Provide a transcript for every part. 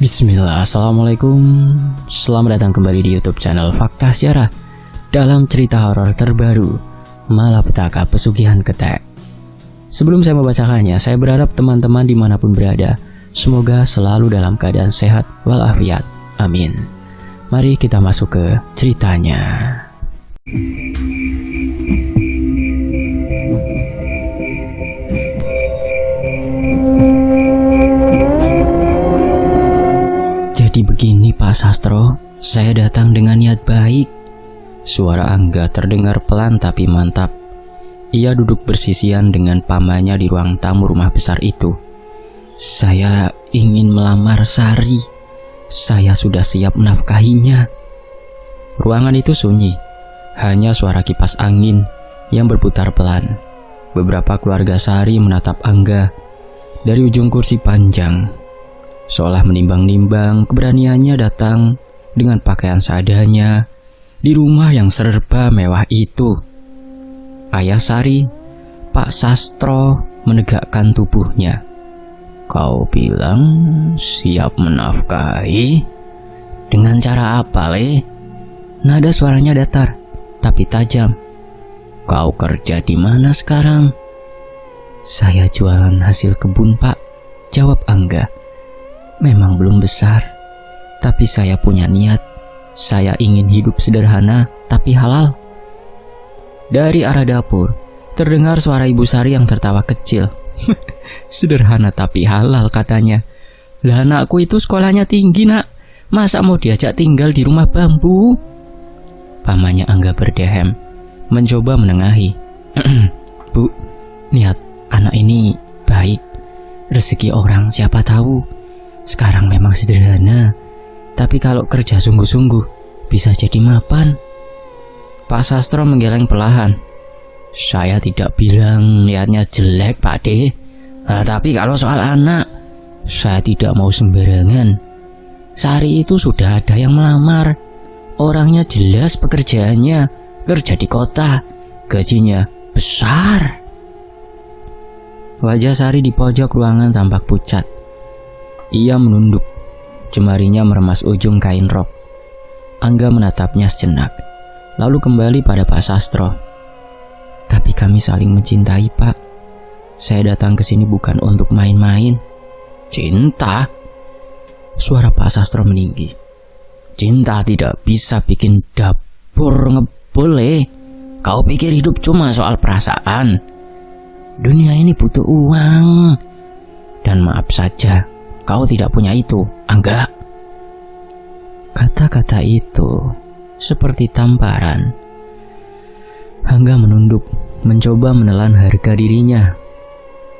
Bismillah, Assalamualaikum. Selamat datang kembali di YouTube channel Fakta Sejarah dalam cerita horor terbaru Malapetaka Pesugihan Ketek. Sebelum saya membacakannya, saya berharap teman-teman dimanapun berada semoga selalu dalam keadaan sehat walafiat. Amin. Mari kita masuk ke ceritanya. Jadi begini Pak Sastro, saya datang dengan niat baik. Suara Angga terdengar pelan tapi mantap. Ia duduk bersisian dengan pamannya di ruang tamu rumah besar itu. Saya ingin melamar Sari. Saya sudah siap menafkahinya. Ruangan itu sunyi, hanya suara kipas angin yang berputar pelan. Beberapa keluarga Sari menatap Angga dari ujung kursi panjang. Seolah menimbang-nimbang keberaniannya datang dengan pakaian seadanya di rumah yang serba mewah itu. Ayah Sari, Pak Sastro, menegakkan tubuhnya. Kau bilang siap menafkahi? Dengan cara apa, Le? Nada suaranya datar, tapi tajam. Kau kerja di mana sekarang? Saya jualan hasil kebun, Pak, jawab Angga. Memang belum besar, tapi saya punya niat. Saya ingin hidup sederhana tapi halal. Dari arah dapur terdengar suara Ibu Sari yang tertawa kecil. Sederhana tapi halal katanya. Lah anakku itu sekolahnya tinggi, Nak. Masa mau diajak tinggal di rumah bambu? Pamannya Angga berdehem, mencoba menengahi. Bu, niat anak ini baik. Rezeki orang siapa tahu. Sekarang memang sederhana, tapi kalau kerja sungguh-sungguh bisa jadi mapan. Pak Sastro menggeleng perlahan. Saya tidak bilang niatnya jelek, Pak De. Tapi kalau soal anak, saya tidak mau sembarangan. Sari itu sudah ada yang melamar. Orangnya jelas pekerjaannya, kerja di kota, gajinya besar. Wajah Sari di pojok ruangan tampak pucat. Ia menunduk, jemarinya meremas ujung kain rok. Angga menatapnya sejenak, lalu kembali pada Pak Sastro. Tapi kami saling mencintai, Pak. Saya datang ke sini bukan untuk main-main. Cinta? Suara Pak Sastro meninggi. Cinta tidak bisa bikin dapur ngebul, Kau pikir hidup cuma soal perasaan? Dunia ini butuh uang. Dan maaf saja, kau tidak punya itu, Angga. Kata-kata itu seperti tamparan. Angga menunduk, mencoba menelan harga dirinya.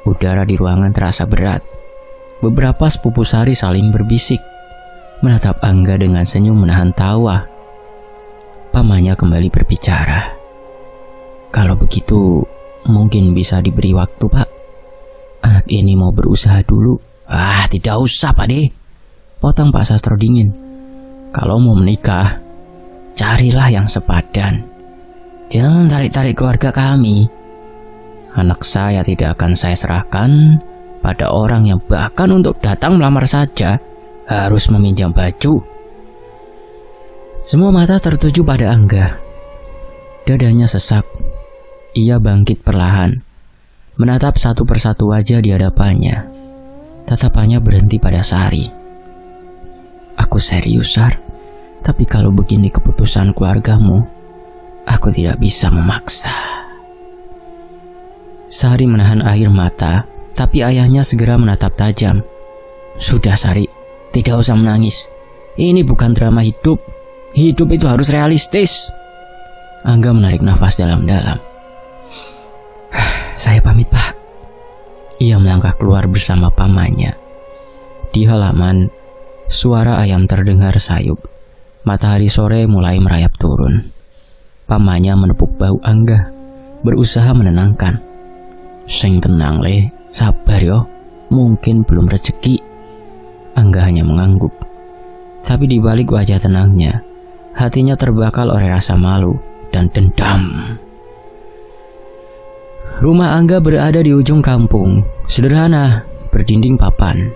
Udara di ruangan terasa berat. Beberapa sepupu Sari saling berbisik, menatap Angga dengan senyum menahan tawa. Pamannya kembali berbicara. Kalau begitu, mungkin bisa diberi waktu, Pak. Anak ini mau berusaha dulu. Tidak usah, Pak De. Potong Pak Sastro dingin. Kalau mau menikah, carilah yang sepadan. Jangan tarik-tarik keluarga kami. Anak saya tidak akan saya serahkan pada orang yang bahkan untuk datang melamar saja harus meminjam baju. Semua mata tertuju pada Angga. Dadanya sesak. Ia bangkit perlahan, menatap satu persatu wajah di hadapannya. Tatapannya berhenti pada Sari. Aku serius, Sar. Tapi kalau begini keputusan keluargamu, aku tidak bisa memaksa. Sari menahan air mata, tapi ayahnya segera menatap tajam. Sudah, Sari, tidak usah menangis. Ini bukan drama hidup. Hidup itu harus realistis. Angga menarik nafas dalam-dalam. Saya pamit, Pak. Ia melangkah keluar bersama pamannya. Di halaman, suara ayam terdengar sayup. Matahari sore mulai merayap turun. Pamannya menepuk bahu Angga, berusaha menenangkan. Sing tenang, Le. Sabar yo. Mungkin belum rezeki. Angga hanya mengangguk. Tapi di balik wajah tenangnya, hatinya terbakar oleh rasa malu dan dendam. Rumah Angga berada di ujung kampung, sederhana, berdinding papan.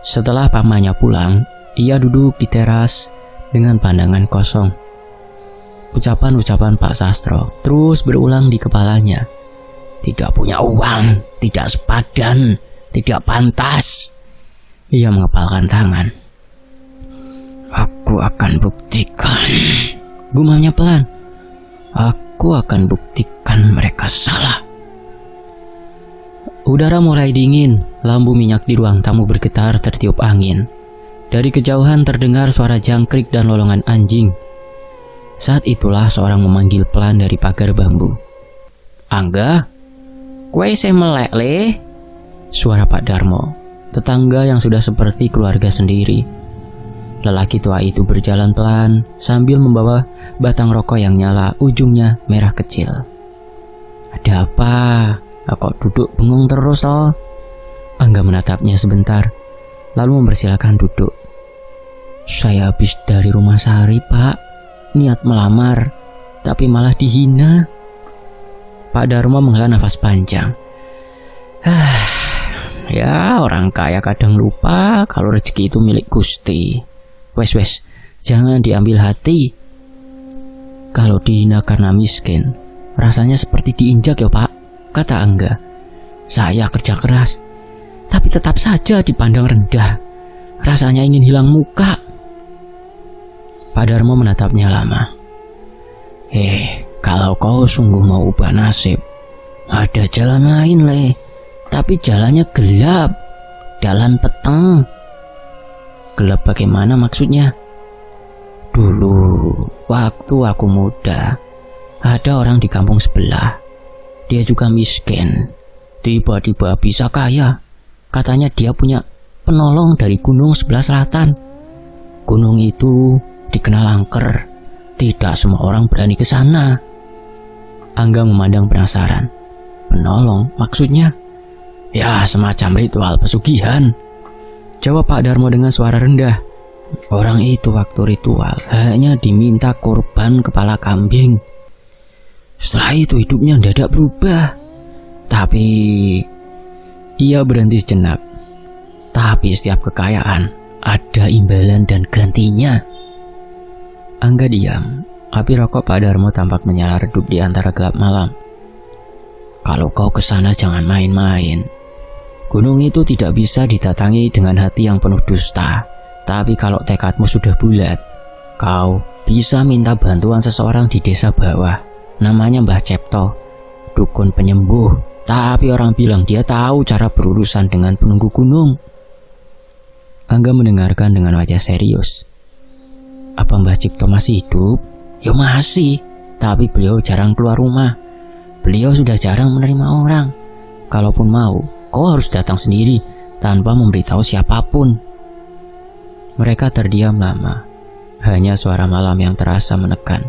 Setelah pamannya pulang, ia duduk di teras dengan pandangan kosong. Ucapan-ucapan Pak Sastro terus berulang di kepalanya. Tidak punya uang, tidak sepadan, tidak pantas. Ia mengepalkan tangan. Aku akan buktikan, gumamnya pelan. Aku akan buktikan mereka salah. Udara mulai dingin, lampu minyak di ruang tamu bergetar tertiup angin. Dari kejauhan terdengar suara jangkrik dan lolongan anjing. Saat itulah seorang memanggil pelan dari pagar bambu. Angga, kue se melek le? Suara Pak Darmo, tetangga yang sudah seperti keluarga sendiri. Lelaki tua itu berjalan pelan sambil membawa batang rokok yang nyala ujungnya merah kecil. Ada apa? Kok duduk bengong terus oh? Angga menatapnya sebentar, lalu mempersilahkan duduk. Saya habis dari rumah Sari, Pak. Niat melamar, tapi malah dihina. Pak Darmo menghela nafas panjang. Ya, orang kaya kadang lupa kalau rezeki itu milik Gusti. Wes, jangan diambil hati. Kalau dihina karena miskin, rasanya seperti diinjak ya Pak, kata Angga. Saya kerja keras, tapi tetap saja dipandang rendah. Rasanya ingin hilang muka. Pak Darmo menatapnya lama. Kalau kau sungguh mau ubah nasib, ada jalan lain le. Tapi jalannya gelap, jalan peteng. Gelap bagaimana maksudnya? Dulu, waktu aku muda, ada orang di kampung sebelah. Dia juga miskin, tiba-tiba bisa kaya. Katanya dia punya penolong dari gunung sebelah selatan. Gunung itu dikenal angker, tidak semua orang berani ke sana. Angga memandang penasaran. Penolong maksudnya? Ya, semacam ritual pesugihan, jawab Pak Darmo dengan suara rendah. Orang itu waktu ritual hanya diminta korban kepala kambing. Setelah itu hidupnya mendadak berubah. Tapi ia berhenti sejenak. Tapi setiap kekayaan ada imbalan dan gantinya. Angga diam. Api rokok Pak Darmo tampak menyala redup di antara gelap malam. Kalau kau kesana jangan main-main. Gunung itu tidak bisa didatangi dengan hati yang penuh dusta. Tapi kalau tekadmu sudah bulat, kau bisa minta bantuan seseorang di desa bawah. Namanya Mbah Cepto, dukun penyembuh. Tapi orang bilang dia tahu cara berurusan dengan penunggu gunung. Angga mendengarkan dengan wajah serius. Apa Mbah Cipto masih hidup? Ya masih, tapi beliau jarang keluar rumah. Beliau sudah jarang menerima orang. Kalaupun mau, kau harus datang sendiri tanpa memberitahu siapapun. Mereka terdiam lama. Hanya suara malam yang terasa menekan.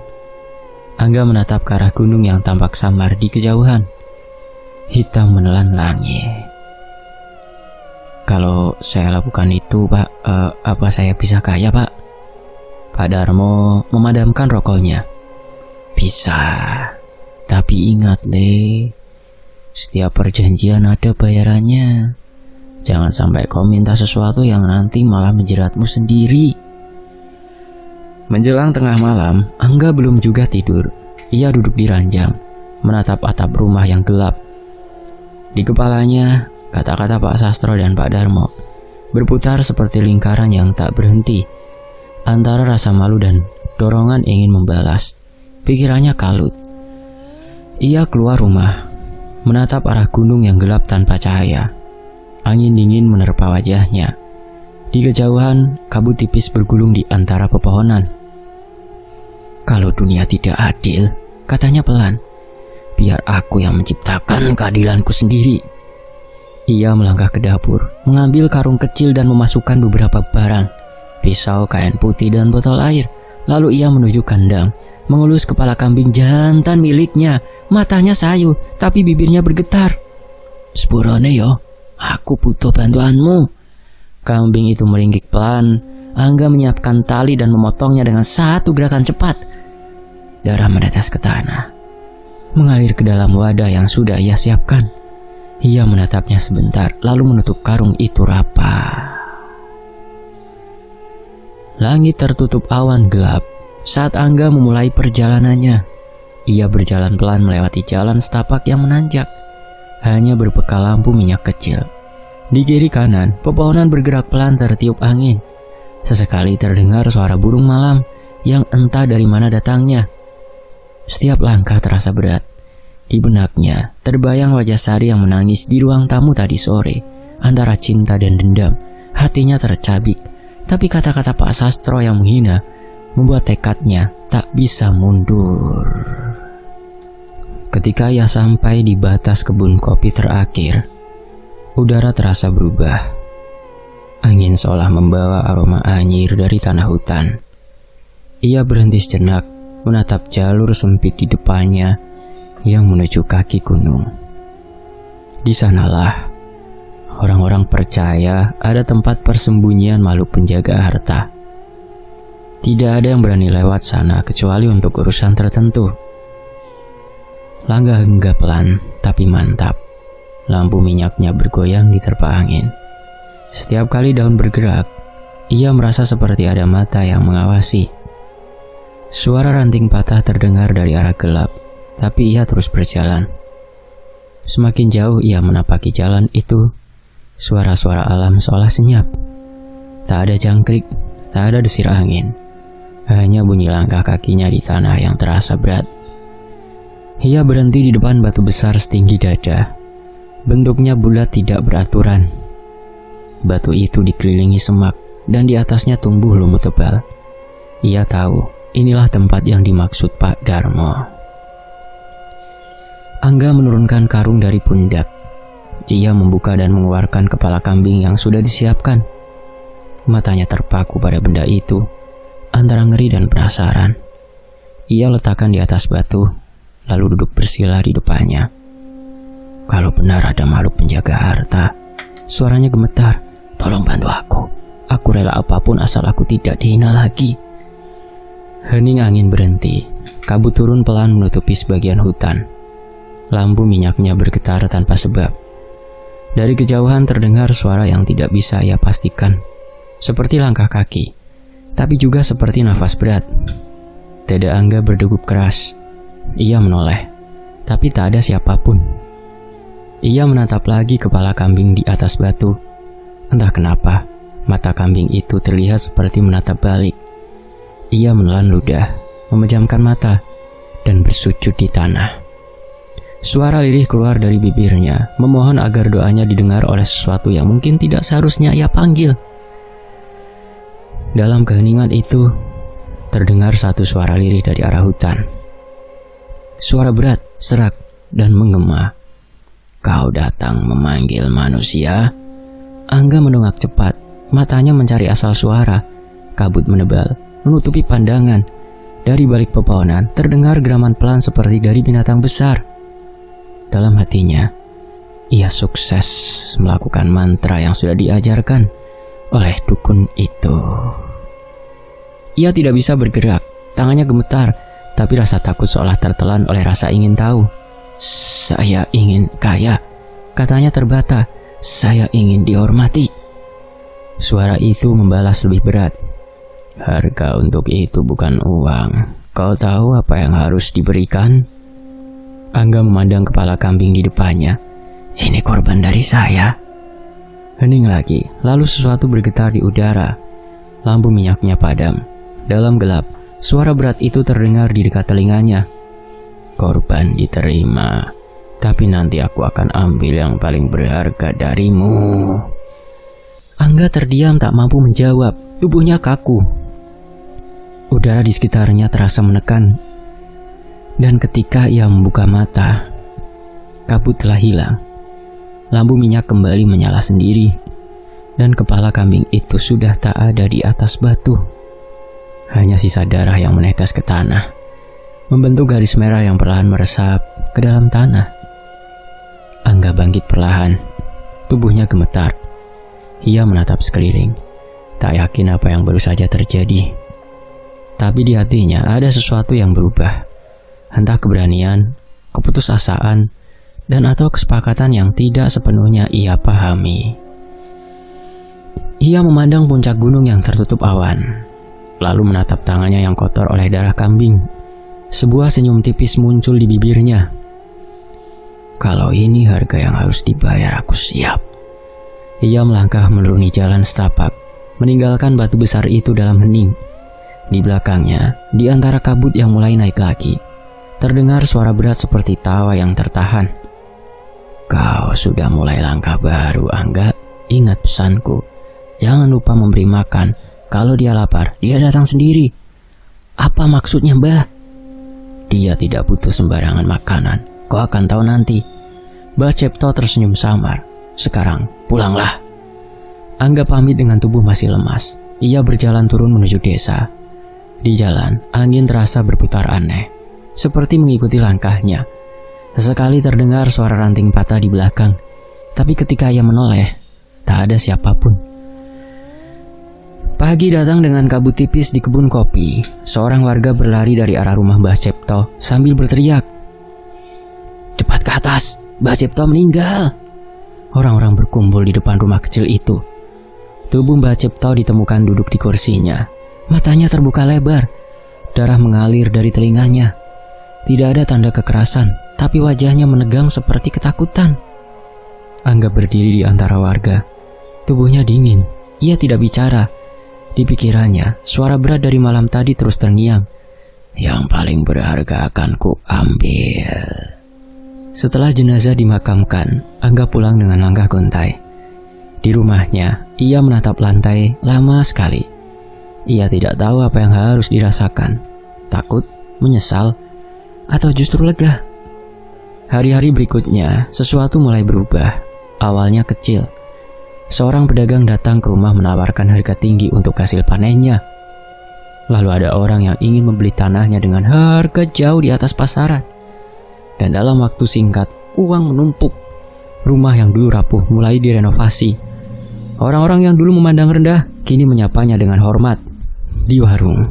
Angga menatap ke arah gunung yang tampak samar di kejauhan. Hitam menelan langit. Kalau saya lakukan itu, Pak, apa saya bisa kaya, Pak? Pak Darmo memadamkan rokoknya. Bisa, tapi ingat, Le. Setiap perjanjian ada bayarannya. Jangan sampai kau minta sesuatu yang nanti malah menjeratmu sendiri. Menjelang tengah malam, Angga belum juga tidur. Ia duduk di ranjang, menatap atap rumah yang gelap. Di kepalanya, kata-kata Pak Sastro dan Pak Darmo berputar seperti lingkaran yang tak berhenti. Antara rasa malu dan dorongan ingin membalas, pikirannya kalut. Ia keluar rumah, menatap arah gunung yang gelap tanpa cahaya. Angin dingin menerpa wajahnya. Di kejauhan, kabut tipis bergulung di antara pepohonan. Kalau dunia tidak adil, katanya pelan, biar aku yang menciptakan keadilanku sendiri. Ia melangkah ke dapur, mengambil karung kecil dan memasukkan beberapa barang, pisau, kain putih, dan botol air. Lalu ia menuju kandang, mengelus kepala kambing jantan miliknya. Matanya sayu, tapi bibirnya bergetar. Sepurane yo, aku butuh bantuanmu. Kambing itu meringkik pelan. Angga menyiapkan tali dan memotongnya dengan satu gerakan cepat. Darah menetes ke tanah, mengalir ke dalam wadah yang sudah ia siapkan. Ia menatapnya sebentar, lalu menutup karung itu rapat. Langit tertutup awan gelap saat Angga memulai perjalanannya. Ia berjalan pelan melewati jalan setapak yang menanjak, hanya berbekal lampu minyak kecil. Di kiri kanan, pepohonan bergerak pelan tertiup angin. Sesekali terdengar suara burung malam yang entah dari mana datangnya. Setiap langkah terasa berat. Di benaknya terbayang wajah Sari yang menangis di ruang tamu tadi sore. Antara cinta dan dendam, hatinya tercabik. Tapi kata-kata Pak Sastro yang menghina membuat tekadnya tak bisa mundur. Ketika ia sampai di batas kebun kopi terakhir, udara terasa berubah. Angin seolah membawa aroma anyir dari tanah hutan. Ia berhenti sejenak, menatap jalur sempit di depannya yang menuju kaki gunung. Di sanalah orang-orang percaya ada tempat persembunyian makhluk penjaga harta. Tidak ada yang berani lewat sana kecuali untuk urusan tertentu. Langkah Angga pelan tapi mantap. Lampu minyaknya bergoyang di terpa angin. Setiap kali daun bergerak, ia merasa seperti ada mata yang mengawasi. Suara ranting patah terdengar dari arah gelap, tapi ia terus berjalan. Semakin jauh ia menapaki jalan itu, suara-suara alam seolah senyap. Tak ada jangkrik, tak ada desir angin. Hanya bunyi langkah kakinya di tanah yang terasa berat. Ia berhenti di depan batu besar setinggi dada. Bentuknya bulat tidak beraturan. Batu itu dikelilingi semak dan di atasnya tumbuh lumut tebal. Ia tahu inilah tempat yang dimaksud Pak Darmo. Angga menurunkan karung dari pundak. Ia membuka dan mengeluarkan kepala kambing yang sudah disiapkan. Matanya terpaku pada benda itu, antara ngeri dan penasaran. Ia letakkan di atas batu, lalu duduk bersila di depannya. Kalau benar ada makhluk penjaga harta, suaranya gemetar. Tolong bantu aku. Aku rela apapun asal aku tidak dihina lagi. Hening angin berhenti. Kabut turun pelan menutupi sebagian hutan. Lampu minyaknya bergetar tanpa sebab. Dari kejauhan terdengar suara yang tidak bisa ia pastikan. Seperti langkah kaki, tapi juga seperti nafas berat. Dada Angga berdegup keras. Ia menoleh, tapi tak ada siapapun. Ia menatap lagi kepala kambing di atas batu. Entah kenapa, mata kambing itu terlihat seperti menatap balik. Ia menelan ludah, memejamkan mata, dan bersujud di tanah. Suara lirih keluar dari bibirnya, memohon agar doanya didengar oleh sesuatu yang mungkin tidak seharusnya ia panggil. Dalam keheningan itu, terdengar satu suara lirih dari arah hutan. Suara berat, serak, dan menggema. Kau datang memanggil manusia? Angga mendongak cepat, matanya mencari asal suara. Kabut menebal, menutupi pandangan. Dari balik pepohonan, terdengar geraman pelan seperti dari binatang besar. Dalam hatinya, ia sukses melakukan mantra yang sudah diajarkan oleh dukun itu. Ia tidak bisa bergerak, tangannya gemetar, tapi rasa takut seolah tertelan oleh rasa ingin tahu. Saya ingin kaya, katanya terbata. Saya ingin dihormati. Suara itu membalas lebih berat. Harga untuk itu bukan uang. Kau tahu apa yang harus diberikan? Angga memandang kepala kambing di depannya. Ini korban dari saya. Hening lagi, lalu sesuatu bergetar di udara. Lampu minyaknya padam. Dalam gelap, suara berat itu terdengar di dekat telinganya. Korban diterima, tapi nanti aku akan ambil yang paling berharga darimu. Angga terdiam tak mampu menjawab, tubuhnya kaku. Udara di sekitarnya terasa menekan. Dan ketika ia membuka mata, kabut telah hilang. Lampu minyak kembali menyala sendiri, dan kepala kambing itu sudah tak ada di atas batu. Hanya sisa darah yang menetes ke tanah, membentuk garis merah yang perlahan meresap ke dalam tanah. Angga bangkit perlahan, tubuhnya gemetar. Ia menatap sekeliling, tak yakin apa yang baru saja terjadi. Tapi di hatinya ada sesuatu yang berubah. Entah keberanian, keputusasaan, dan atau kesepakatan yang tidak sepenuhnya ia pahami. Ia memandang puncak gunung yang tertutup awan. lalu menatap tangannya yang kotor oleh darah kambing. Sebuah senyum tipis muncul di bibirnya. Kalau ini harga yang harus dibayar, aku siap. Ia melangkah menuruni jalan setapak, meninggalkan batu besar itu dalam hening. Di belakangnya, di antara kabut yang mulai naik lagi, terdengar suara berat seperti tawa yang tertahan. Kau sudah mulai langkah baru, Angga. Ingat pesanku, jangan lupa memberi makan. Kalau dia lapar, dia datang sendiri. Apa maksudnya, Mbah? Dia tidak butuh sembarangan makanan. Kau akan tahu nanti. Mbah Cipto tersenyum samar. Sekarang, pulanglah. Angga pamit dengan tubuh masih lemas. Ia berjalan turun menuju desa. Di jalan, angin terasa berputar aneh, seperti mengikuti langkahnya. Sesekali terdengar suara ranting patah di belakang. Tapi ketika ia menoleh, tak ada siapapun. Pagi datang dengan kabut tipis di kebun kopi. Seorang warga berlari dari arah rumah Mbah Cipto sambil berteriak, "Cepat ke atas, Mbah Cipto meninggal!" Orang-orang berkumpul di depan rumah kecil itu. Tubuh Mbah Cipto ditemukan duduk di kursinya. Matanya terbuka lebar. Darah mengalir dari telinganya. Tidak ada tanda kekerasan, tapi wajahnya menegang seperti ketakutan. Angga berdiri di antara warga. Tubuhnya dingin. Ia tidak bicara. Di pikirannya, suara berat dari malam tadi terus terngiang. Yang paling berharga akan ku ambil. Setelah jenazah dimakamkan, Angga pulang dengan langkah gontai. Di rumahnya, ia menatap lantai lama sekali. Ia tidak tahu apa yang harus dirasakan. Takut, menyesal, atau justru lega. Hari-hari berikutnya, sesuatu mulai berubah. Awalnya kecil. Seorang pedagang datang ke rumah menawarkan harga tinggi untuk hasil panennya. Lalu ada orang yang ingin membeli tanahnya dengan harga jauh di atas pasaran. Dan dalam waktu singkat, uang menumpuk. Rumah yang dulu rapuh mulai direnovasi. Orang-orang yang dulu memandang rendah, kini menyapanya dengan hormat. Di warung,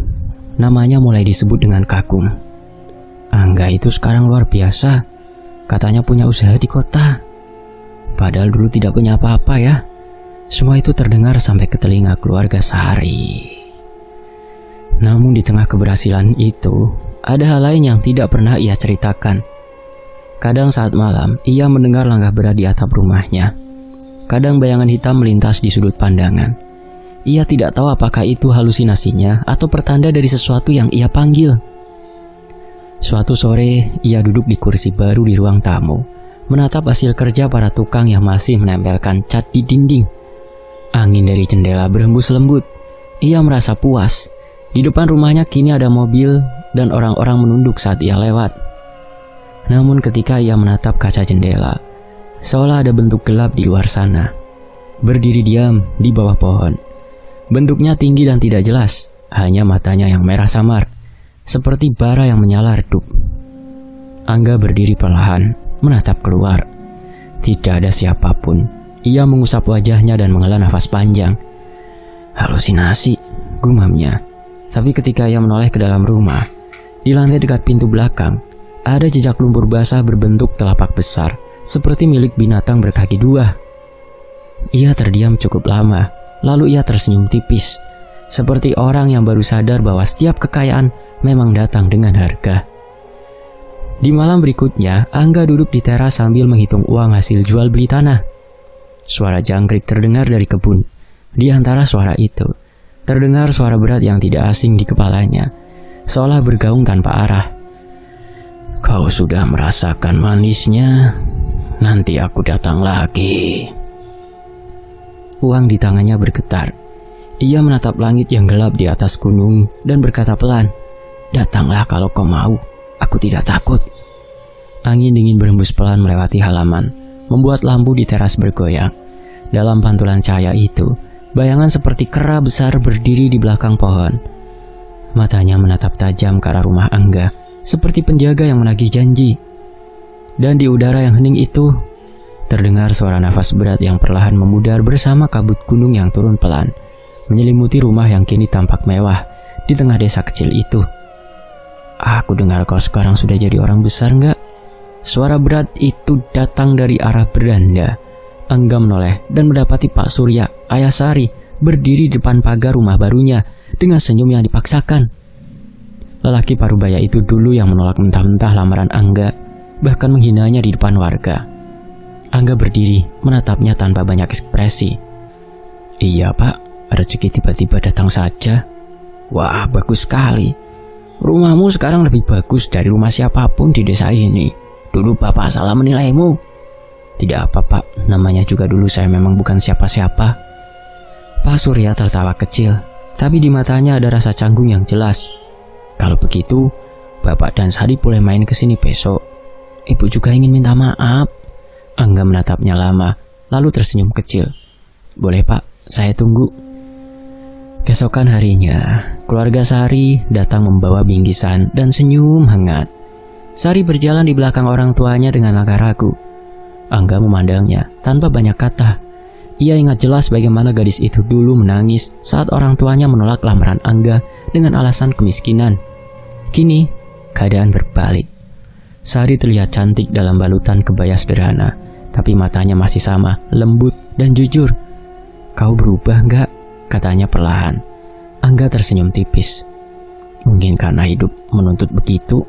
namanya mulai disebut dengan kagum. Angga itu sekarang luar biasa. Katanya punya usaha di kota. Padahal dulu tidak punya apa-apa ya. Semua itu terdengar sampai ke telinga keluarga Sari. Namun di tengah keberhasilan itu, ada hal lain yang tidak pernah ia ceritakan. Kadang saat malam, ia mendengar langkah berat di atap rumahnya. Kadang bayangan hitam melintas di sudut pandangan. Ia tidak tahu apakah itu halusinasinya atau pertanda dari sesuatu yang ia panggil. Suatu sore, ia duduk di kursi baru di ruang tamu, menatap hasil kerja para tukang yang masih menempelkan cat di dinding. Angin dari jendela berhembus lembut. Ia merasa puas. Di depan rumahnya kini ada mobil dan orang-orang menunduk saat ia lewat. Namun ketika ia menatap kaca jendela, seolah ada bentuk gelap di luar sana. Berdiri diam di bawah pohon. Bentuknya tinggi dan tidak jelas. Hanya matanya yang merah samar, seperti bara yang menyala redup. Angga berdiri perlahan, menatap keluar. Tidak ada siapapun. Ia mengusap wajahnya dan menghela nafas panjang. Halusinasi, gumamnya. Tapi ketika ia menoleh ke dalam rumah, di lantai dekat pintu belakang, ada jejak lumpur basah berbentuk telapak besar, seperti milik binatang berkaki dua. Ia terdiam cukup lama, lalu ia tersenyum tipis, seperti orang yang baru sadar bahwa setiap kekayaan memang datang dengan harga. Di malam berikutnya, Angga duduk di teras sambil menghitung uang hasil jual beli tanah. Suara jangkrik terdengar dari kebun. Di antara suara itu, terdengar suara berat yang tidak asing di kepalanya, seolah bergaung tanpa arah. Kau sudah merasakan manisnya, nanti aku datang lagi. Uang di tangannya bergetar. Ia menatap langit yang gelap di atas gunung dan berkata pelan, datanglah kalau kau mau, aku tidak takut. Angin dingin berhembus pelan melewati halaman, membuat lampu di teras bergoyang. Dalam pantulan cahaya itu, bayangan seperti kera besar berdiri di belakang pohon. Matanya menatap tajam ke arah rumah Angga, seperti penjaga yang menagih janji. Dan di udara yang hening itu, terdengar suara nafas berat yang perlahan memudar bersama kabut gunung yang turun pelan, menyelimuti rumah yang kini tampak mewah di tengah desa kecil itu. Aku dengar kau sekarang sudah jadi orang besar nggak? Suara berat itu datang dari arah beranda. Angga menoleh dan mendapati Pak Surya, ayah Sari, berdiri di depan pagar rumah barunya dengan senyum yang dipaksakan. Lelaki parubaya itu dulu yang menolak mentah-mentah lamaran Angga, bahkan menghinanya di depan warga. Angga berdiri, menatapnya tanpa banyak ekspresi. "Iya pak, rezeki tiba-tiba datang saja." "Wah, bagus sekali. Rumahmu sekarang lebih bagus dari rumah siapapun di desa ini. Dulu bapak salah menilaimu." "Tidak apa pak, namanya juga dulu saya memang bukan siapa-siapa." Pak Surya tertawa kecil, tapi di matanya ada rasa canggung yang jelas. "Kalau begitu, bapak dan Sari boleh main ke sini besok. Ibu juga ingin minta maaf." Angga menatapnya lama, lalu tersenyum kecil. "Boleh pak, saya tunggu." Keesokan harinya, keluarga Sari datang membawa bingkisan dan senyum hangat. Sari berjalan di belakang orang tuanya dengan langkah ragu. Angga memandangnya tanpa banyak kata. Ia ingat jelas bagaimana gadis itu dulu menangis saat orang tuanya menolak lamaran Angga dengan alasan kemiskinan. Kini, keadaan berbalik. Sari terlihat cantik dalam balutan kebaya sederhana, tapi matanya masih sama, lembut dan jujur. "Kau berubah enggak?" katanya perlahan. Angga tersenyum tipis. "Mungkin karena hidup menuntut begitu.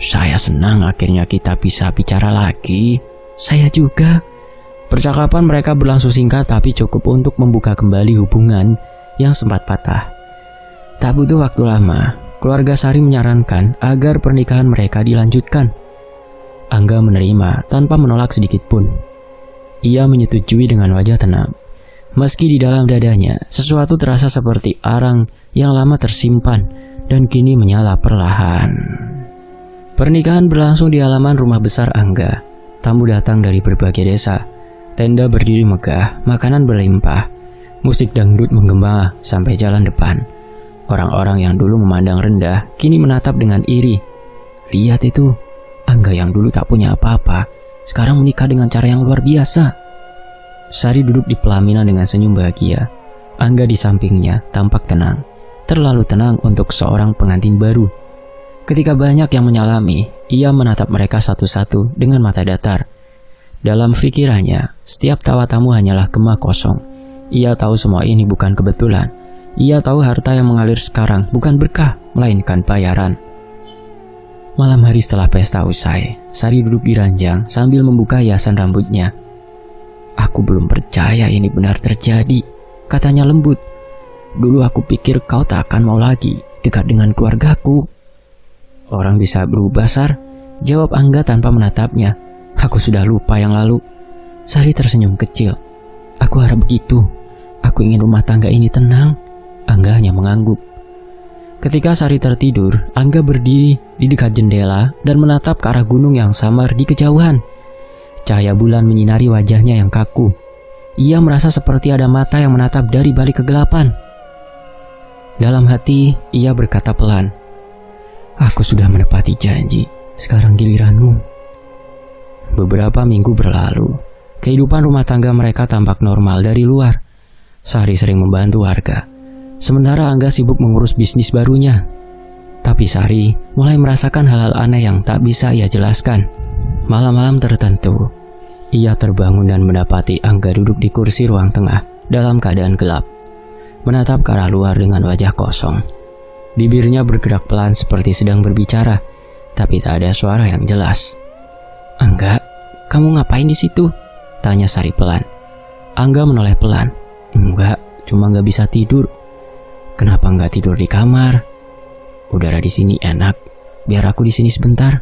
Saya senang akhirnya kita bisa bicara lagi." "Saya juga." Percakapan mereka berlangsung singkat tapi cukup untuk membuka kembali hubungan yang sempat patah. Tak butuh waktu lama, keluarga Sari menyarankan agar pernikahan mereka dilanjutkan. Angga menerima tanpa menolak sedikit pun. Ia menyetujui dengan wajah tenang. Meski di dalam dadanya, sesuatu terasa seperti arang yang lama tersimpan dan kini menyala perlahan. Pernikahan berlangsung di halaman rumah besar Angga. Tamu datang dari berbagai desa. Tenda berdiri megah, makanan berlimpah. Musik dangdut menggema sampai jalan depan. Orang-orang yang dulu memandang rendah, kini menatap dengan iri. "Lihat itu, Angga yang dulu tak punya apa-apa, sekarang menikah dengan cara yang luar biasa." Sari duduk di pelaminan dengan senyum bahagia. Angga di sampingnya tampak tenang. Terlalu tenang untuk seorang pengantin baru. Ketika banyak yang menyalami, ia menatap mereka satu-satu dengan mata datar. Dalam pikirannya, setiap tawa tamu hanyalah gema kosong. Ia tahu semua ini bukan kebetulan. Ia tahu harta yang mengalir sekarang bukan berkah, melainkan bayaran. Malam hari setelah pesta usai, Sari duduk di ranjang sambil membuka hiasan rambutnya. "Aku belum percaya ini benar terjadi," katanya lembut. "Dulu aku pikir kau tak akan mau lagi dekat dengan keluargaku." "Orang bisa berubah, Sar," jawab Angga tanpa menatapnya. "Aku sudah lupa yang lalu." Sari tersenyum kecil. "Aku harap begitu. Aku ingin rumah tangga ini tenang." Angga hanya mengangguk. Ketika Sari tertidur, Angga berdiri di dekat jendela dan menatap ke arah gunung yang samar di kejauhan. Cahaya bulan menyinari wajahnya yang kaku. Ia merasa seperti ada mata yang menatap dari balik kegelapan. Dalam hati, ia berkata pelan, "Aku sudah menepati janji. Sekarang giliranmu." Beberapa minggu berlalu. Kehidupan rumah tangga mereka tampak normal dari luar. Sari sering membantu warga, sementara Angga sibuk mengurus bisnis barunya. Tapi Sari mulai merasakan hal-hal aneh yang tak bisa ia jelaskan. Malam-malam tertentu, ia terbangun dan mendapati Angga duduk di kursi ruang tengah dalam keadaan gelap, menatap ke arah luar dengan wajah kosong. Bibirnya bergerak pelan seperti sedang berbicara, tapi tak ada suara yang jelas. "Angga, kamu ngapain di situ?" tanya Sari pelan. Angga menoleh pelan. "Enggak, cuma nggak bisa tidur." "Kenapa nggak tidur di kamar?" "Udara di sini enak, biar aku di sini sebentar."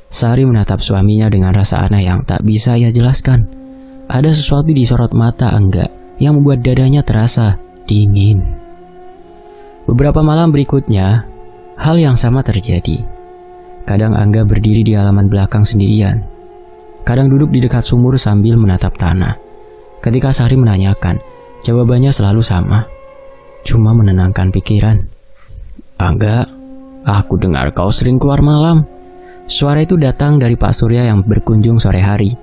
Sari menatap suaminya dengan rasa aneh yang tak bisa ia jelaskan. Ada sesuatu di sorot mata Angga yang membuat dadanya terasa dingin. Beberapa malam berikutnya, hal yang sama terjadi. Kadang Angga berdiri di halaman belakang sendirian. Kadang duduk di dekat sumur sambil menatap tanah. Ketika Sari menanyakan, jawabannya selalu sama. Cuma menenangkan pikiran. "Angga, aku dengar kau sering keluar malam." Suara itu datang dari Pak Surya yang berkunjung sore hari.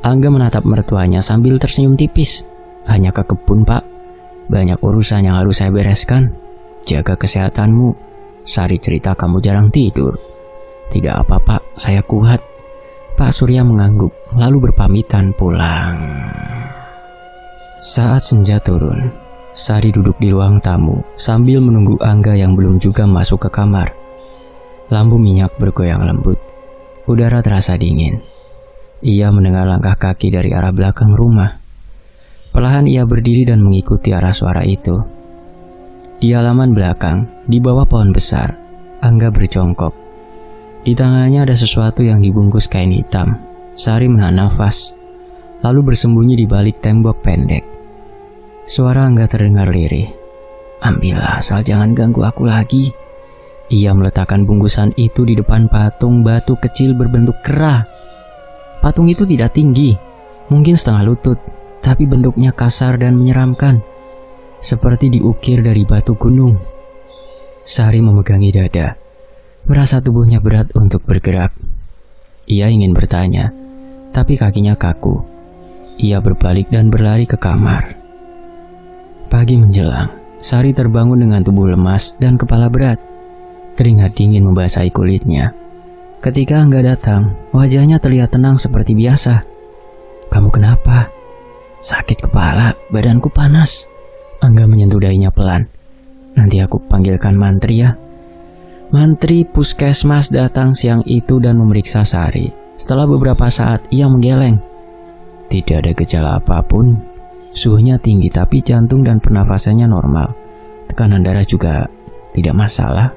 Angga menatap mertuanya sambil tersenyum tipis. "Hanya ke kebun, Pak. Banyak urusan yang harus saya bereskan. Jaga kesehatanmu." Sari cerita kamu jarang tidur. "Tidak apa, Pak, saya kuat." Pak Surya mengangguk, lalu berpamitan pulang. Saat senja turun, Sari duduk di ruang tamu sambil menunggu Angga yang belum juga masuk ke kamar. Lampu minyak bergoyang lembut. Udara terasa dingin. Ia mendengar langkah kaki dari arah belakang rumah. Perlahan ia berdiri dan mengikuti arah suara itu. Di halaman belakang, di bawah pohon besar, Angga berjongkok. Di tangannya ada sesuatu yang dibungkus kain hitam. Sari menahan nafas, lalu bersembunyi di balik tembok pendek. Suara Angga terdengar lirih. "Ambillah, asal jangan ganggu aku lagi." Ia meletakkan bungkusan itu di depan patung batu kecil berbentuk kera. Patung itu tidak tinggi, mungkin setengah lutut, tapi bentuknya kasar dan menyeramkan, seperti diukir dari batu gunung. Sari memegangi dada, merasa tubuhnya berat untuk bergerak. Ia ingin bertanya, tapi kakinya kaku. Ia berbalik dan berlari ke kamar. Pagi menjelang, Sari terbangun dengan tubuh lemas dan kepala berat. Keringat dingin membasahi kulitnya. Ketika Angga datang, wajahnya terlihat tenang seperti biasa. "Kamu kenapa?" "Sakit kepala, badanku panas." Angga menyentuh dahinya pelan. "Nanti aku panggilkan mantri ya." Mantri puskesmas datang siang itu dan memeriksa Sari. Setelah beberapa saat, ia menggeleng. Tidak ada gejala apapun. Suhunya tinggi tapi jantung dan pernafasannya normal. Tekanan darah juga tidak masalah.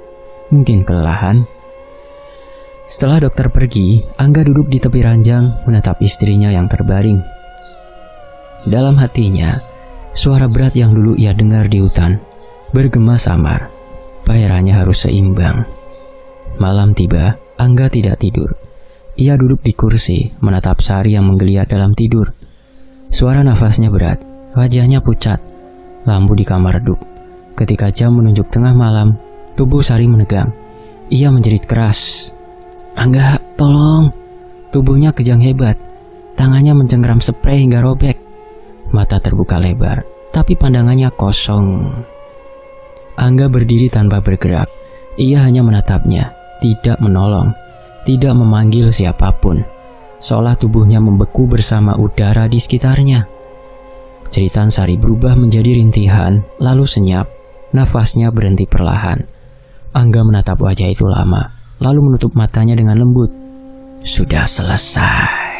Mungkin kelelahan. Setelah dokter pergi, Angga duduk di tepi ranjang menatap istrinya yang terbaring. Dalam hatinya, suara berat yang dulu ia dengar di hutan bergema samar. Payarannya harus seimbang. Malam tiba, Angga tidak tidur. Ia duduk di kursi, menatap Sari yang menggeliat dalam tidur. Suara nafasnya berat, wajahnya pucat. Lampu di kamar redup. Ketika jam menunjuk tengah malam, tubuh Sari menegang. Ia menjerit keras. "Angga, tolong!" Tubuhnya kejang hebat. Tangannya mencengkram sprei hingga robek. Mata terbuka lebar, tapi pandangannya kosong. Angga berdiri tanpa bergerak. Ia hanya menatapnya, tidak menolong, tidak memanggil siapapun. Seolah tubuhnya membeku bersama udara di sekitarnya. Jeritan Sari berubah menjadi rintihan, lalu senyap. Nafasnya berhenti perlahan. Angga menatap wajah itu lama, lalu menutup matanya dengan lembut. Sudah selesai.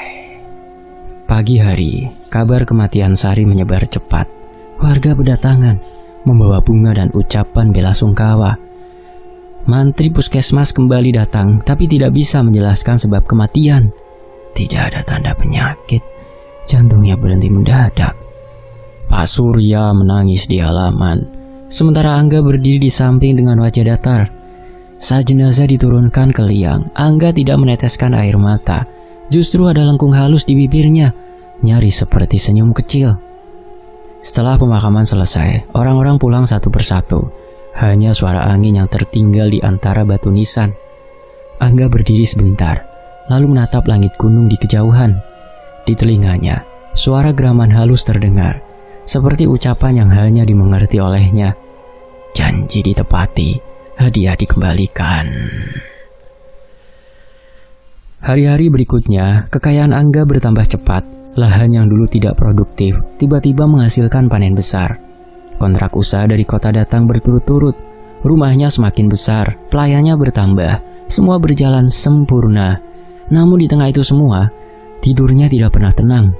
Pagi hari, kabar kematian Sari menyebar cepat. Warga berdatangan, membawa bunga dan ucapan bela sungkawa. Mantri puskesmas kembali datang, tapi tidak bisa menjelaskan sebab kematian. Tidak ada tanda penyakit. Jantungnya berhenti mendadak. Pak Surya menangis di halaman, sementara Angga berdiri di samping dengan wajah datar. Saat jenazah diturunkan ke liang, Angga tidak meneteskan air mata. Justru ada lengkung halus di bibirnya, nyaris seperti senyum kecil. Setelah pemakaman selesai, orang-orang pulang satu persatu. Hanya suara angin yang tertinggal di antara batu nisan. Angga berdiri sebentar, lalu menatap langit gunung di kejauhan. Di telinganya, suara geraman halus terdengar, seperti ucapan yang hanya dimengerti olehnya. Janji ditepati, hadiah dikembalikan. Hari-hari berikutnya, kekayaan Angga bertambah cepat. Lahan yang dulu tidak produktif tiba-tiba menghasilkan panen besar. Kontrak usaha dari kota datang berturut-turut. Rumahnya semakin besar, pelayannya bertambah. Semua berjalan sempurna. Namun di tengah itu semua, tidurnya tidak pernah tenang.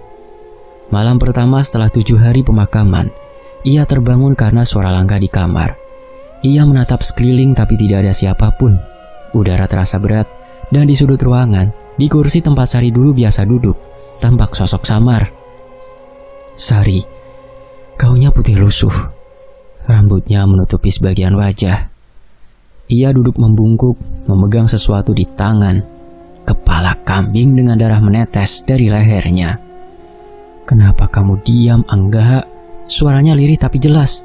Malam pertama setelah 7 hari pemakaman, ia terbangun karena suara langkah di kamar. Ia menatap sekeliling tapi tidak ada siapapun. Udara terasa berat, dan di sudut ruangan, di kursi tempat Sari dulu biasa duduk, tampak sosok samar. Sari, gaunnya putih lusuh. Rambutnya menutupi sebagian wajah. Ia duduk membungkuk, memegang sesuatu di tangan. Kepala kambing dengan darah menetes dari lehernya. Kenapa kamu diam, Angga? Suaranya lirih tapi jelas.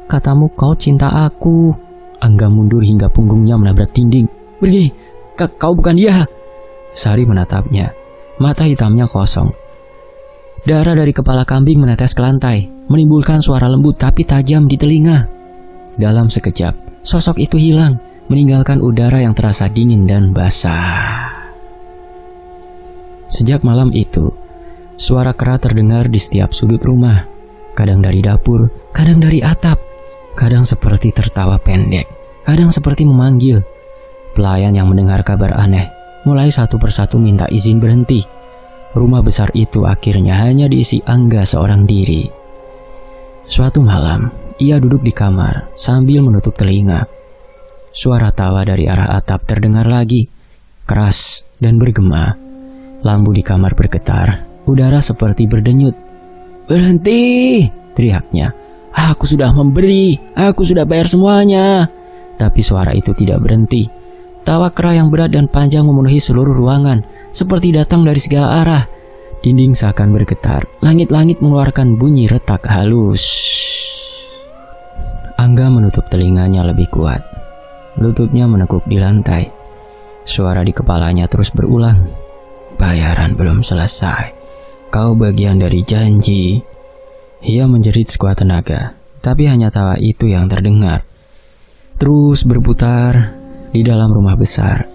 Katamu kau cinta aku. Angga mundur hingga punggungnya menabrak dinding. Pergi, kau bukan dia. Sari menatapnya. Mata hitamnya kosong. Darah dari kepala kambing menetes ke lantai, menimbulkan suara lembut tapi tajam di telinga. Dalam sekejap, sosok itu hilang, meninggalkan udara yang terasa dingin dan basah. Sejak malam itu, suara kera terdengar di setiap sudut rumah. kadang dari dapur, kadang dari atap, kadang seperti tertawa pendek, kadang seperti memanggil. Pelayan yang mendengar kabar aneh mulai satu persatu minta izin berhenti. Rumah besar itu akhirnya hanya diisi Angga seorang diri. Suatu malam, ia duduk di kamar sambil menutup telinga. Suara tawa dari arah atap terdengar lagi, keras dan bergema. Lampu di kamar bergetar, udara seperti berdenyut. "Berhenti!" teriaknya. "Aku sudah memberi, aku sudah bayar semuanya." Tapi suara itu tidak berhenti. Tawa kera yang berat dan panjang memenuhi seluruh ruangan, seperti datang dari segala arah. Dinding seakan bergetar, langit-langit mengeluarkan bunyi retak halus. Angga menutup telinganya lebih kuat. Lututnya menekuk di lantai. Suara di kepalanya terus berulang. "Bayaran belum selesai. Kau bagian dari janji." Ia menjerit sekuat tenaga, tapi hanya tawa itu yang terdengar. Terus berputar di dalam rumah besar,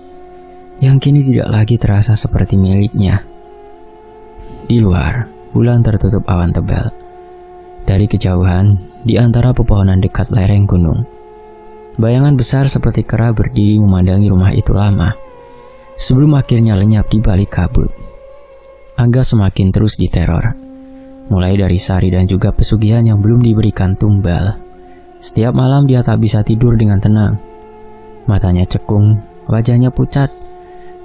yang kini tidak lagi terasa seperti miliknya. Di luar, bulan tertutup awan tebal. Dari kejauhan, di antara pepohonan dekat lereng gunung, bayangan besar seperti kera berdiri memandangi rumah itu lama, sebelum akhirnya lenyap di balik kabut. Angga semakin terus diteror, mulai dari Sari dan juga pesugihan yang belum diberikan tumbal. Setiap malam dia tak bisa tidur dengan tenang. Matanya cekung, wajahnya pucat,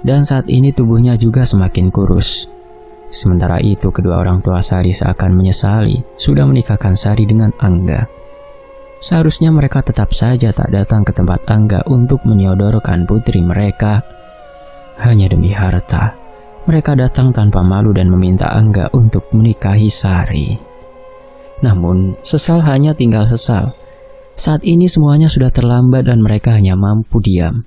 dan saat ini tubuhnya juga semakin kurus. Sementara itu kedua orang tua Sari seakan menyesali sudah menikahkan Sari dengan Angga. Seharusnya mereka tetap saja tak datang ke tempat Angga untuk menyodorkan putri mereka. Hanya demi harta, mereka datang tanpa malu dan meminta Angga untuk menikahi Sari. Namun, sesal hanya tinggal sesal. Saat ini semuanya sudah terlambat dan mereka hanya mampu diam.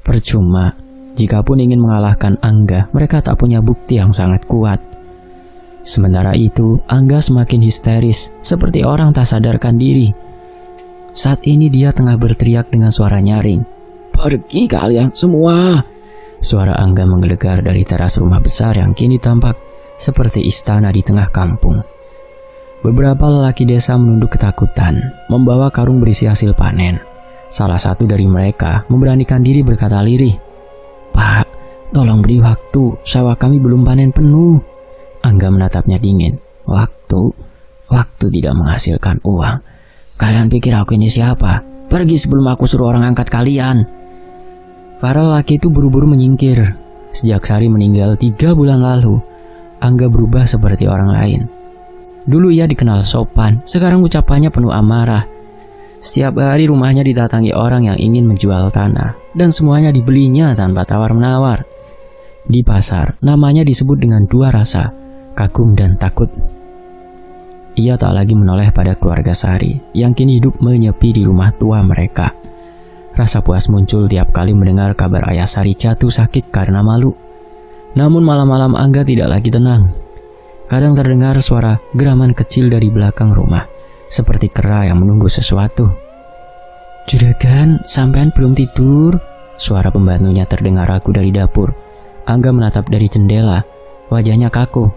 Percuma, jikapun ingin mengalahkan Angga, mereka tak punya bukti yang sangat kuat. Sementara itu, Angga semakin histeris, seperti orang tak sadarkan diri. Saat ini dia tengah berteriak dengan suara nyaring. "Pergi kalian semua!" Suara Angga menggelegar dari teras rumah besar yang kini tampak seperti istana di tengah kampung. Beberapa lelaki desa menunduk ketakutan, membawa karung berisi hasil panen. Salah satu dari mereka memberanikan diri berkata lirih, "Pak, tolong beri waktu, sawah kami belum panen penuh." Angga menatapnya dingin. Waktu tidak menghasilkan uang. "Kalian pikir aku ini siapa? Pergi sebelum aku suruh orang angkat kalian." Para lelaki itu buru-buru menyingkir. Sejak Sari meninggal 3 bulan lalu, Angga berubah seperti orang lain. Dulu ia dikenal sopan, sekarang ucapannya penuh amarah. Setiap hari rumahnya didatangi orang yang ingin menjual tanah, dan semuanya dibelinya tanpa tawar-menawar. Di pasar, namanya disebut dengan 2 rasa, kagum dan takut. Ia tak lagi menoleh pada keluarga Sari, yang kini hidup menyepi di rumah tua mereka. Rasa puas muncul tiap kali mendengar kabar ayah Sari jatuh sakit karena malu. Namun malam-malam Angga tidak lagi tenang. Kadang terdengar suara geraman kecil dari belakang rumah, seperti kera yang menunggu sesuatu. "Juragan, sampean belum tidur?" Suara pembantunya terdengar ragu dari dapur. Angga menatap dari jendela, wajahnya kaku.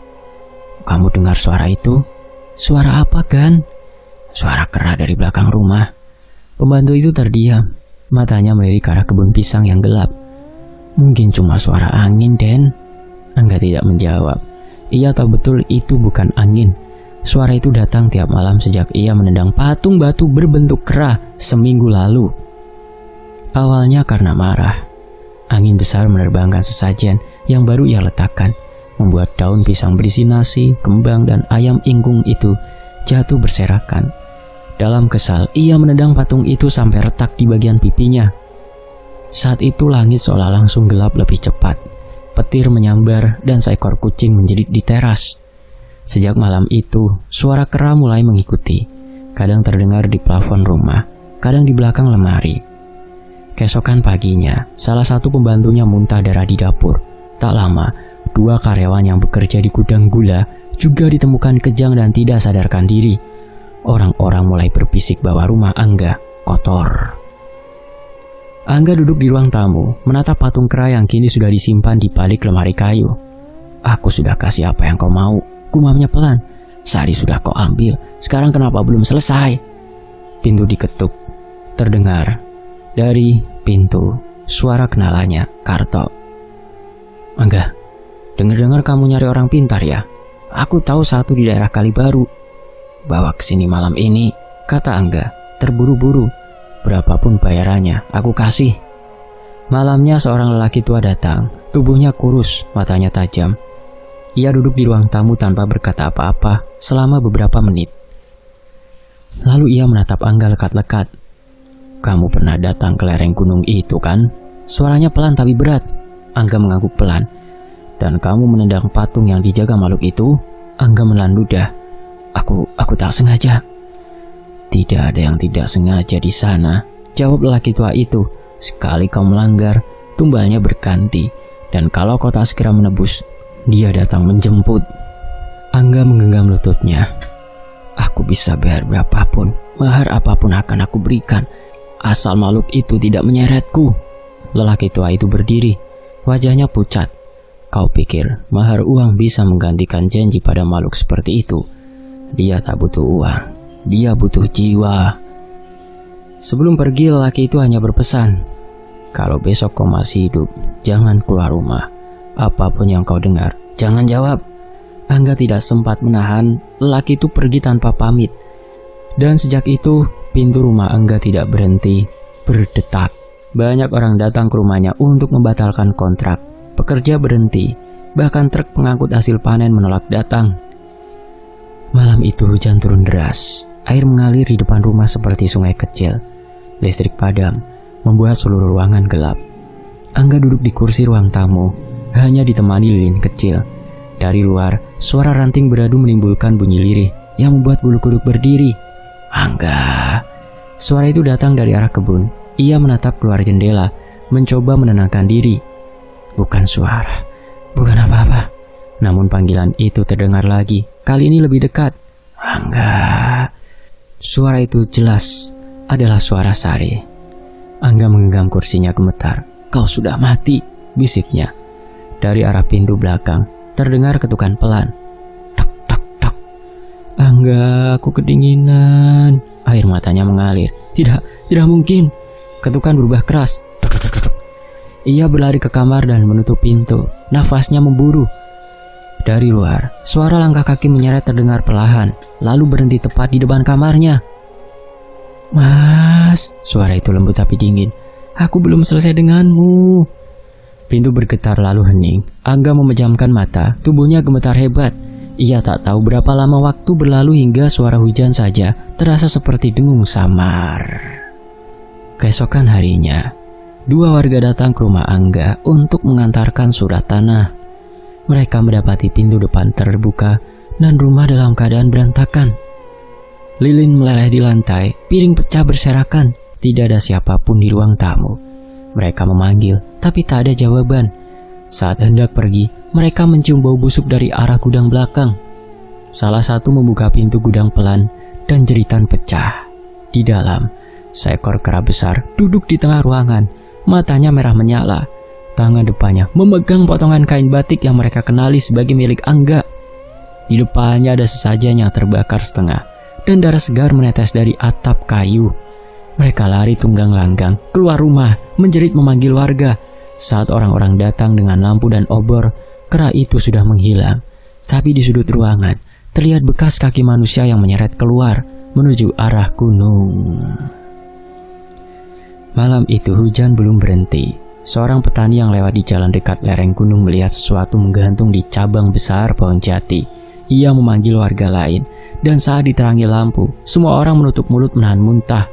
"Kamu dengar suara itu?" "Suara apa, Gan?" "Suara kera dari belakang rumah." Pembantu itu terdiam, matanya melirik ke arah kebun pisang yang gelap. "Mungkin cuma suara angin, Den." Angga tidak menjawab. Ia tahu betul itu bukan angin. Suara itu datang tiap malam sejak ia menendang patung batu berbentuk kera seminggu lalu. Awalnya karena marah, angin besar menerbangkan sesajen yang baru ia letakkan, membuat daun pisang berisi nasi, kembang, dan ayam ingkung itu jatuh berserakan. Dalam kesal, ia menendang patung itu sampai retak di bagian pipinya. Saat itu langit seolah langsung gelap lebih cepat. Petir menyambar dan seekor kucing menjerit di teras. Sejak malam itu, suara kera mulai mengikuti. Kadang terdengar di plafon rumah, kadang di belakang lemari. Keesokan paginya, salah satu pembantunya muntah darah di dapur. Tak lama, 2 karyawan yang bekerja di gudang gula juga ditemukan kejang dan tidak sadarkan diri. Orang-orang mulai berbisik bahwa rumah Angga kotor. Angga duduk di ruang tamu, menatap patung kera yang kini sudah disimpan di balik lemari kayu. "Aku sudah kasih apa yang kau mau," gumamnya pelan. Sari sudah kau ambil, sekarang kenapa belum selesai? Pintu diketuk. Terdengar dari pintu suara kenalannya, Karto. Angga, dengar-dengar kamu nyari orang pintar ya? Aku tahu satu di daerah Kalibaru. Bawa ke sini malam ini, kata Angga, terburu-buru. Berapapun bayarannya, aku kasih. Malamnya seorang lelaki tua datang. Tubuhnya kurus, matanya tajam. Ia duduk di ruang tamu tanpa berkata apa-apa selama beberapa menit. Lalu ia menatap Angga lekat-lekat. Kamu pernah datang ke lereng gunung itu kan? Suaranya pelan tapi berat. Angga mengangguk pelan. Dan kamu menendang patung yang dijaga makhluk itu? Angga menelan ludah. Aku tak sengaja. Tidak ada yang tidak sengaja di sana, jawab lelaki tua itu. Sekali kau melanggar, tumbalnya berganti. Dan kalau kau tak segera menebus, dia datang menjemput. Angga menggenggam lututnya. Aku bisa bayar berapapun, mahar apapun akan aku berikan, asal makhluk itu tidak menyeretku. Lelaki tua itu berdiri, wajahnya pucat. Kau pikir mahar uang bisa menggantikan janji pada makhluk seperti itu? Dia tak butuh uang, dia butuh jiwa. Sebelum pergi, lelaki itu hanya berpesan, kalau besok kau masih hidup, jangan keluar rumah. Apapun yang kau dengar, jangan jawab. Angga tidak sempat menahan, lelaki itu pergi tanpa pamit. Dan sejak itu, pintu rumah Angga tidak berhenti berdetak. Banyak orang datang ke rumahnya untuk membatalkan kontrak. Pekerja berhenti, bahkan truk pengangkut hasil panen menolak datang. Malam itu hujan turun deras. Air mengalir di depan rumah seperti sungai kecil. Listrik padam, membuat seluruh ruangan gelap. Angga duduk di kursi ruang tamu, hanya ditemani lilin kecil. Dari luar, suara ranting beradu menimbulkan bunyi lirih yang membuat bulu kuduk berdiri. Angga. Suara itu datang dari arah kebun. Ia menatap keluar jendela, mencoba menenangkan diri. Bukan suara, bukan apa-apa. Namun panggilan itu terdengar lagi, kali ini lebih dekat. Angga. Suara itu jelas adalah suara Sari. Angga menggenggam kursinya gemetar. Kau sudah mati, bisiknya. Dari arah pintu belakang, terdengar ketukan pelan. Tok, tok, tok. Angga, aku kedinginan. Air matanya mengalir. Tidak mungkin. Ketukan berubah keras. Tok, tok, tok, tok. Ia berlari ke kamar dan menutup pintu. Nafasnya memburu. Dari luar, suara langkah kaki menyeret terdengar perlahan, lalu berhenti tepat di depan kamarnya. Mas, suara itu lembut tapi dingin. Aku belum selesai denganmu. Pintu bergetar lalu hening. Angga memejamkan mata, tubuhnya gemetar hebat. Ia tak tahu berapa lama waktu berlalu hingga suara hujan saja terasa seperti dengung samar. Keesokan harinya, dua warga datang ke rumah Angga untuk mengantarkan surat tanah. Mereka mendapati pintu depan terbuka dan rumah dalam keadaan berantakan. Lilin meleleh di lantai, piring pecah berserakan. Tidak ada siapapun di ruang tamu. Mereka memanggil, tapi tak ada jawaban. Saat hendak pergi, mereka mencium bau busuk dari arah gudang belakang. Salah satu membuka pintu gudang pelan dan jeritan pecah. Di dalam, seekor kera besar duduk di tengah ruangan. Matanya merah menyala. Tangan depannya memegang potongan kain batik yang mereka kenali sebagai milik Angga. Di depannya ada sesajen yang terbakar setengah dan darah segar menetes dari atap kayu. Mereka lari tunggang langgang keluar rumah, menjerit memanggil warga. Saat orang-orang datang dengan lampu dan obor, kera itu sudah menghilang. Tapi di sudut ruangan, terlihat bekas kaki manusia yang menyeret keluar menuju arah gunung. Malam itu hujan belum berhenti. Seorang petani yang lewat di jalan dekat lereng gunung melihat sesuatu menggantung di cabang besar pohon jati. Ia memanggil warga lain, dan saat diterangi lampu, semua orang menutup mulut menahan muntah.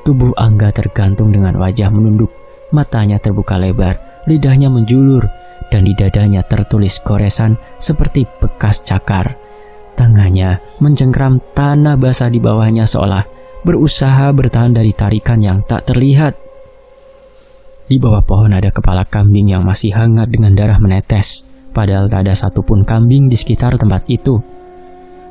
Tubuh Angga tergantung dengan wajah menunduk, matanya terbuka lebar, lidahnya menjulur, dan di dadanya tertulis goresan seperti bekas cakar. Tangannya mencengkram tanah basah di bawahnya seolah berusaha bertahan dari tarikan yang tak terlihat. Di bawah pohon ada kepala kambing yang masih hangat dengan darah menetes, padahal tak ada satupun kambing di sekitar tempat itu.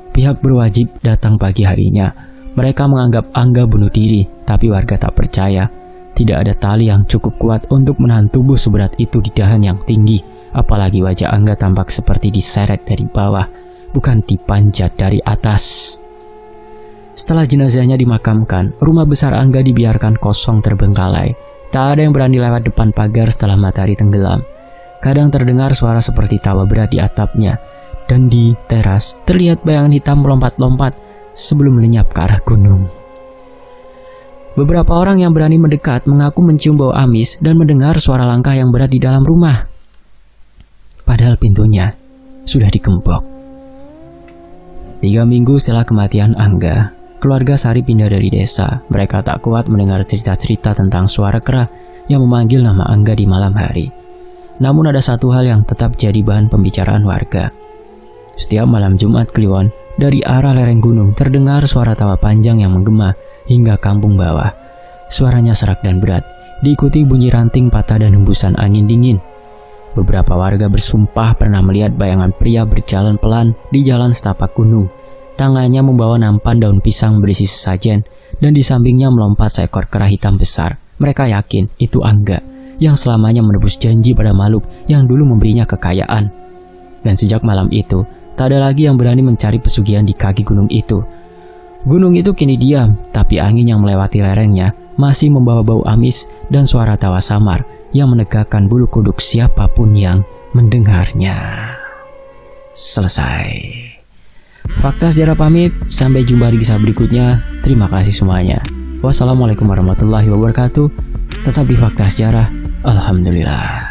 Pihak berwajib datang pagi harinya. Mereka menganggap Angga bunuh diri, tapi warga tak percaya. Tidak ada tali yang cukup kuat untuk menahan tubuh seberat itu di dahan yang tinggi, apalagi wajah Angga tampak seperti diseret dari bawah. bukan dipanjat dari atas. Setelah jenazahnya dimakamkan, rumah besar Angga dibiarkan kosong terbengkalai. Tak ada yang berani lewat depan pagar setelah matahari tenggelam. Kadang terdengar suara seperti tawa berat di atapnya, dan di teras terlihat bayangan hitam melompat-lompat sebelum lenyap ke arah gunung. Beberapa orang yang berani mendekat mengaku mencium bau amis dan mendengar suara langkah yang berat di dalam rumah. Padahal pintunya sudah digembok. 3 minggu setelah kematian Angga, keluarga Sari pindah dari desa. Mereka tak kuat mendengar cerita-cerita tentang suara kera yang memanggil nama Angga di malam hari. Namun ada satu hal yang tetap jadi bahan pembicaraan warga. Setiap malam Jumat Kliwon, dari arah lereng gunung terdengar suara tawa panjang yang menggema hingga kampung bawah. Suaranya serak dan berat, diikuti bunyi ranting patah dan hembusan angin dingin. Beberapa warga bersumpah pernah melihat bayangan pria berjalan pelan di jalan setapak gunung. Tangannya membawa nampan daun pisang berisi sesajen, dan di sampingnya melompat seekor kera hitam besar. Mereka yakin itu Angga yang selamanya menebus janji pada makhluk yang dulu memberinya kekayaan. Dan sejak malam itu, tak ada lagi yang berani mencari pesugihan di kaki gunung itu. Gunung itu kini diam, tapi angin yang melewati lerengnya masih membawa bau amis dan suara tawa samar yang menegakkan bulu kuduk siapapun yang mendengarnya. Selesai. Fakta Sejarah pamit, sampai jumpa di kisah berikutnya. Terima kasih semuanya. Wassalamualaikum warahmatullahi wabarakatuh. Tetap di Fakta Sejarah. Alhamdulillah.